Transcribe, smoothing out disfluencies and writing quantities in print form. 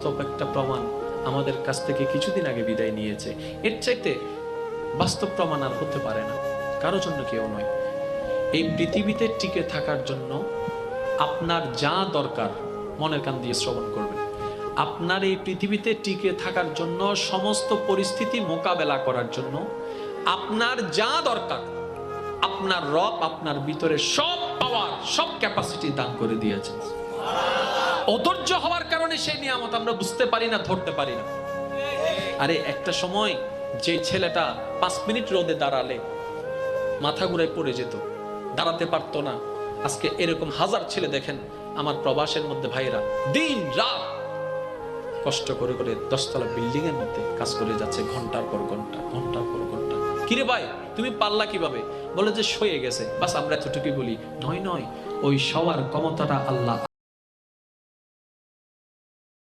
একটা প্রমাণ আমাদের কাছ থেকে কিছুদিন আগে বিদায় নিয়েছে। এর চাইতে বাস্তব প্রমাণ আর হতে পারে না, কারো জন্য কেউ নয়। এই পৃথিবীতে টিকে থাকার জন্য আপনার যা দরকার, মনের কান দিয়ে শ্রবণ করবেন, আপনার এই পৃথিবীতে টিকে থাকার জন্য, সমস্ত পরিস্থিতি মোকাবেলা করার জন্য আপনার যা দরকার, আপনার রব আপনার ভিতরে সব পাওয়ার, সব ক্যাপাসিটি দান করে দিয়েছেন। অধৈর্য হওয়ার কারণে সেই নিয়ামত আমরা বুঝতে পারি না, ধরতে পারি না। আরে একটা সময় যে ছেলেটা 5 মিনিট রোদে দাঁড়ালে মাথা ঘুরায় পড়ে যেত, দাঁড়াতে পারতো না, আজকে এরকম হাজার ছেলে দেখেন আমার প্রবাসের মধ্যে ভাইরা দিন রাত কষ্ট করে করে 10 তলা বিল্ডিং এর মধ্যে কাজ করে যাচ্ছে, ঘন্টার পর ঘন্টা, ঘন্টার পর ঘন্টা। কিরে ভাই তুমি পারলা কিভাবে? বলে যে সয়ে গেছে। বাস আমরা এতটুকুই বলি, নয় নয়, ওই সবার ক্ষমতাটা আল্লাহ